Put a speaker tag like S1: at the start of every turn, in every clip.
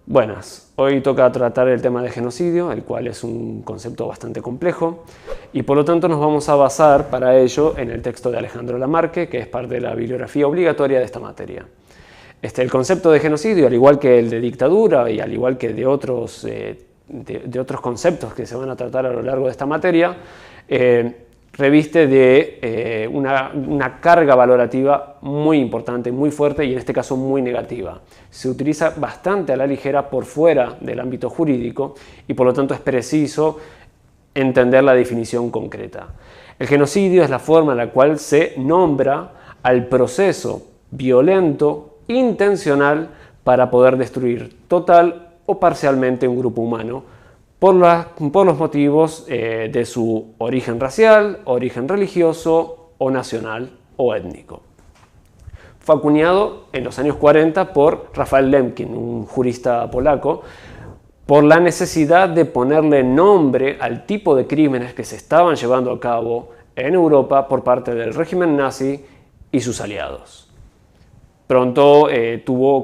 S1: Buenas, hoy toca tratar el tema de genocidio, el cual es un concepto bastante complejo y por lo tanto nos vamos a basar para ello en el texto de Alejandro Lamarque, que es parte de la bibliografía obligatoria de esta materia. El concepto de genocidio, al igual que el de dictadura y al igual que de otros conceptos que se van a tratar a lo largo de esta materia, reviste de una carga valorativa muy importante, muy fuerte y en este caso muy negativa. Se utiliza bastante a la ligera por fuera del ámbito jurídico y por lo tanto es preciso entender la definición concreta. El genocidio es la forma en la cual se nombra al proceso violento, intencional, para poder destruir total o parcialmente un grupo humano por los motivos de su origen racial, origen religioso o nacional o étnico. Fue acuñado en los años 40 por Raphael Lemkin, un jurista polaco, por la necesidad de ponerle nombre al tipo de crímenes que se estaban llevando a cabo en Europa por parte del régimen nazi y sus aliados. Pronto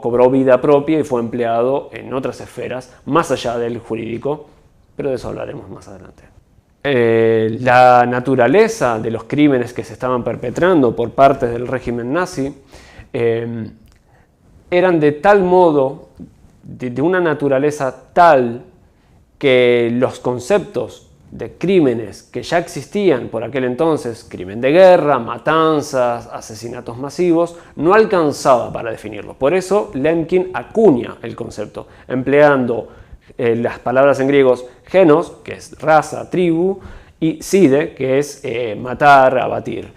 S1: cobró vida propia y fue empleado en otras esferas, más allá del jurídico, pero de eso hablaremos más adelante. La naturaleza de los crímenes que se estaban perpetrando por parte del régimen nazi eran de tal modo, de una naturaleza tal, que los conceptos de crímenes que ya existían por aquel entonces, crimen de guerra, matanzas, asesinatos masivos, no alcanzaba para definirlo. Por eso Lemkin acuña el concepto, empleando las palabras en griegos genos, que es raza, tribu, y side, que es matar, abatir,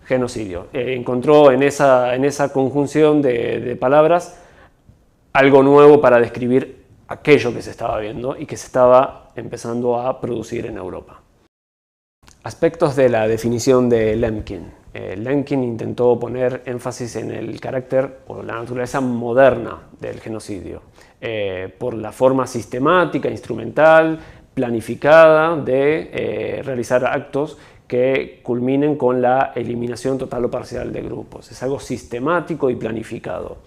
S1: genocidio. Encontró en esa conjunción de palabras algo nuevo para describir aquello que se estaba viendo y que se estaba empezando a producir en Europa. Aspectos de la definición de Lemkin. Lemkin intentó poner énfasis en el carácter o la naturaleza moderna del genocidio, por la forma sistemática, instrumental, planificada de realizar actos que culminen con la eliminación total o parcial de grupos. Es algo sistemático y planificado.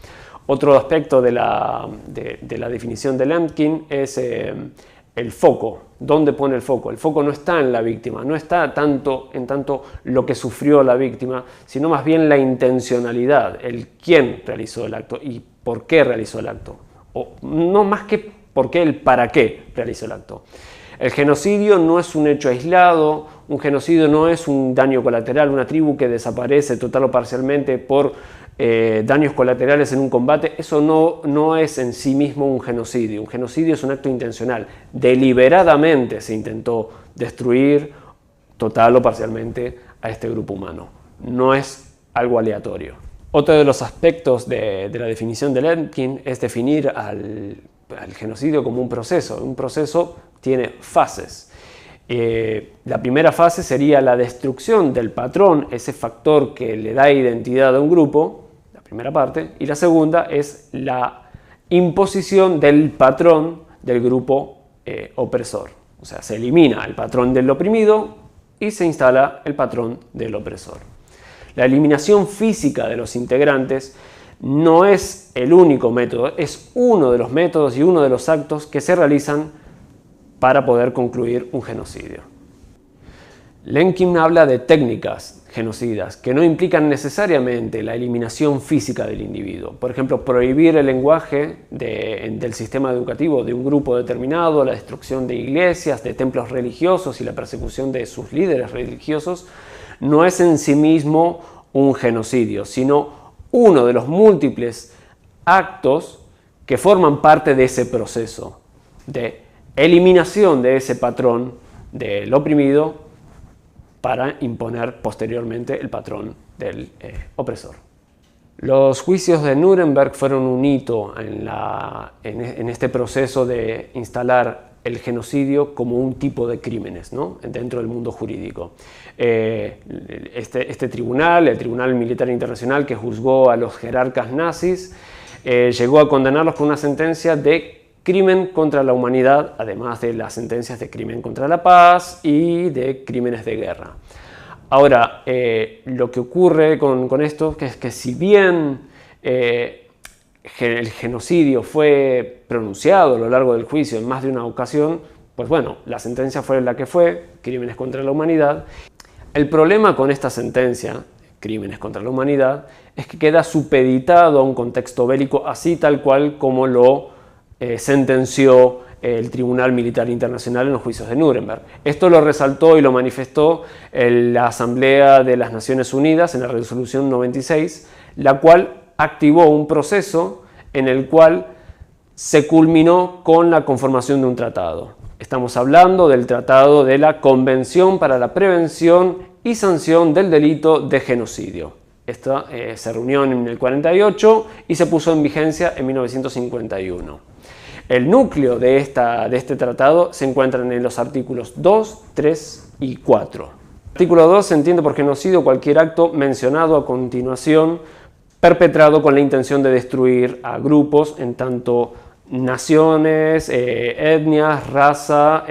S1: Otro aspecto de la definición de Lemkin es el foco. ¿Dónde pone el foco? El foco no está en la víctima, no está en tanto lo que sufrió la víctima, sino más bien la intencionalidad, el quién realizó el acto y por qué realizó el acto. O no más que por qué, el para qué realizó el acto. El genocidio no es un hecho aislado, un genocidio no es un daño colateral, una tribu que desaparece total o parcialmente por daños colaterales en un combate. Eso no es en sí mismo un genocidio. Un genocidio es un acto intencional. Deliberadamente se intentó destruir total o parcialmente a este grupo humano. No es algo aleatorio. Otro de los aspectos de la definición de Lemkin es definir al genocidio como un proceso. Un proceso tiene fases. La primera fase sería la destrucción del patrón, ese factor que le da identidad a un grupo, la primera parte, y la segunda es la imposición del patrón del grupo opresor. O sea, se elimina el patrón del oprimido y se instala el patrón del opresor. La eliminación física de los integrantes no es el único método, es uno de los métodos y uno de los actos que se realizan para poder concluir un genocidio. Lemkin habla de técnicas genocidas que no implican necesariamente la eliminación física del individuo. Por ejemplo, prohibir el lenguaje del sistema educativo de un grupo determinado, la destrucción de iglesias, de templos religiosos y la persecución de sus líderes religiosos no es en sí mismo un genocidio, sino uno de los múltiples actos que forman parte de ese proceso de eliminación de ese patrón del oprimido para imponer posteriormente el patrón del opresor. Los juicios de Nuremberg fueron un hito en este proceso de instalar el genocidio como un tipo de crímenes, ¿no?, dentro del mundo jurídico. Este tribunal, el Tribunal Militar Internacional, que juzgó a los jerarcas nazis, llegó a condenarlos con una sentencia de crimen contra la humanidad, además de las sentencias de crimen contra la paz y de crímenes de guerra. Ahora, lo que ocurre con esto es que si bien el genocidio fue pronunciado a lo largo del juicio en más de una ocasión, pues bueno, la sentencia fue la que fue, crímenes contra la humanidad. El problema con esta sentencia, crímenes contra la humanidad, es que queda supeditado a un contexto bélico así tal cual como lo sentenció el Tribunal Militar Internacional en los juicios de Nuremberg. Esto lo resaltó y lo manifestó la Asamblea de las Naciones Unidas en la Resolución 96, la cual activó un proceso en el cual se culminó con la conformación de un tratado. Estamos hablando del Tratado de la Convención para la Prevención y Sanción del Delito de Genocidio. Esta se reunió en el 48 y se puso en vigencia en 1951. El núcleo de este tratado se encuentra en los artículos 2, 3 y 4. Artículo 2 se entiende por genocidio cualquier acto mencionado a continuación perpetrado con la intención de destruir a grupos en tanto naciones, etnias, raza,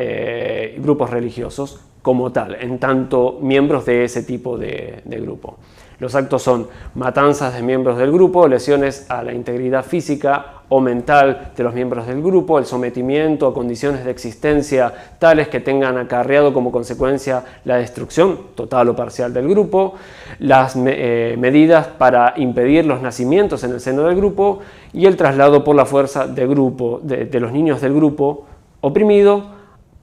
S1: grupos religiosos como tal, en tanto miembros de ese tipo de grupo. Los actos son matanzas de miembros del grupo, lesiones a la integridad física o mental de los miembros del grupo, el sometimiento a condiciones de existencia tales que tengan acarreado como consecuencia la destrucción total o parcial del grupo, las medidas para impedir los nacimientos en el seno del grupo y el traslado por la fuerza de los niños del grupo oprimido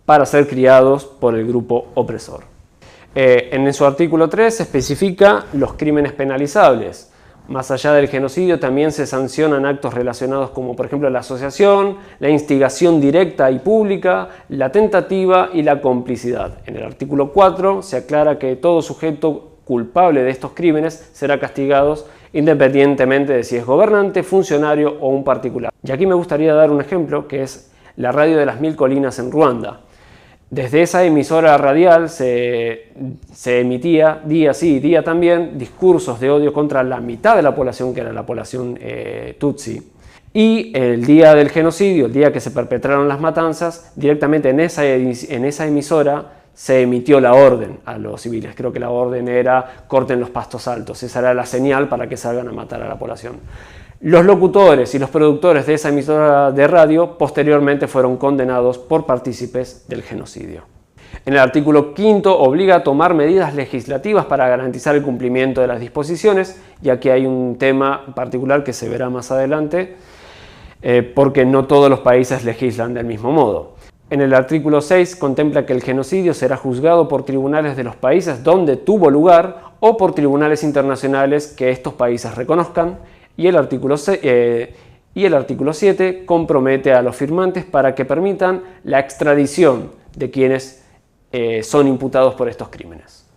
S1: para ser criados por el grupo opresor. En su artículo 3 se especifica los crímenes penalizables. Más allá del genocidio también se sancionan actos relacionados como por ejemplo la asociación, la instigación directa y pública, la tentativa y la complicidad. En el artículo 4 se aclara que todo sujeto culpable de estos crímenes será castigado independientemente de si es gobernante, funcionario o un particular. Y aquí me gustaría dar un ejemplo que es la radio de las Mil Colinas en Ruanda. Desde esa emisora radial se emitía día sí, día también discursos de odio contra la mitad de la población, que era la población Tutsi. Y el día del genocidio, el día que se perpetraron las matanzas, directamente en esa emisora se emitió la orden a los civiles. Creo que la orden era corten los pastos altos. Esa era la señal para que salgan a matar a la población. Los locutores y los productores de esa emisora de radio posteriormente fueron condenados por partícipes del genocidio. En el artículo 5 obliga a tomar medidas legislativas para garantizar el cumplimiento de las disposiciones, y aquí hay un tema particular que se verá más adelante, porque no todos los países legislan del mismo modo. En el artículo 6 contempla que el genocidio será juzgado por tribunales de los países donde tuvo lugar o por tribunales internacionales que estos países reconozcan. Y el artículo 7 compromete a los firmantes para que permitan la extradición de quienes son imputados por estos crímenes.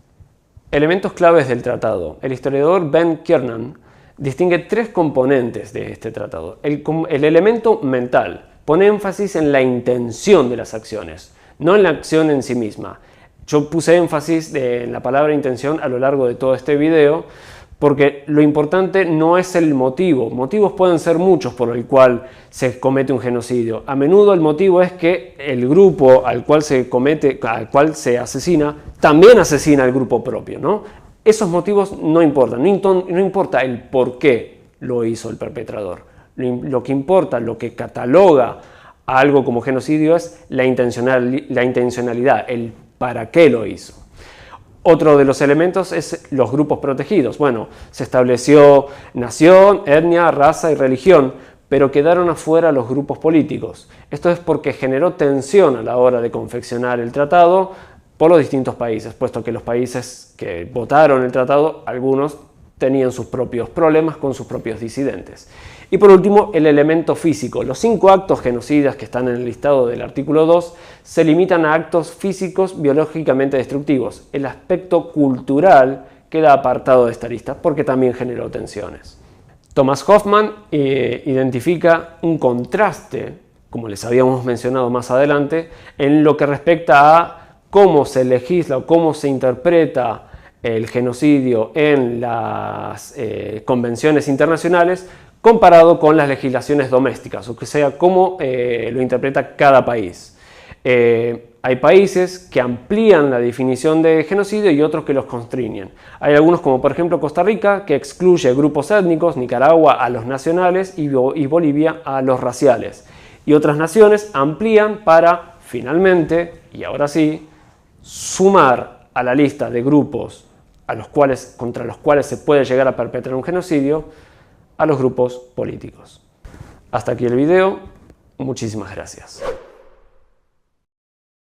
S1: Elementos claves del tratado. El historiador Ben Kiernan distingue tres componentes de este tratado. El elemento mental pone énfasis en la intención de las acciones, no en la acción en sí misma. Yo puse énfasis en la palabra intención a lo largo de todo este video, porque lo importante no es el motivo. Motivos pueden ser muchos por el cual se comete un genocidio. A menudo el motivo es que el grupo al cual se asesina, también asesina al grupo propio, ¿no? Esos motivos no importan, no importa el por qué lo hizo el perpetrador. Lo que importa, lo que cataloga a algo como genocidio es la intencionalidad, el para qué lo hizo. Otro de los elementos es los grupos protegidos. Bueno, se estableció nación, etnia, raza y religión, pero quedaron afuera los grupos políticos. Esto es porque generó tensión a la hora de confeccionar el tratado por los distintos países, puesto que los países que votaron el tratado, algunos tenían sus propios problemas con sus propios disidentes. Y por último, el elemento físico. Los 5 actos genocidas que están en el listado del artículo 2 se limitan a actos físicos biológicamente destructivos. El aspecto cultural queda apartado de esta lista porque también generó tensiones. Thomas Hoffmann identifica un contraste, como les habíamos mencionado más adelante, en lo que respecta a cómo se legisla o cómo se interpreta el genocidio en las convenciones internacionales comparado con las legislaciones domésticas, o sea, cómo lo interpreta cada país. hay países que amplían la definición de genocidio y otros que los constriñen. Hay algunos, como por ejemplo Costa Rica, que excluye grupos étnicos, Nicaragua a los nacionales y Bolivia a los raciales. Y otras naciones amplían para, finalmente, y ahora sí, sumar a la lista de grupos contra los cuales se puede llegar a perpetrar un genocidio a los grupos políticos. Hasta aquí el video. Muchísimas gracias.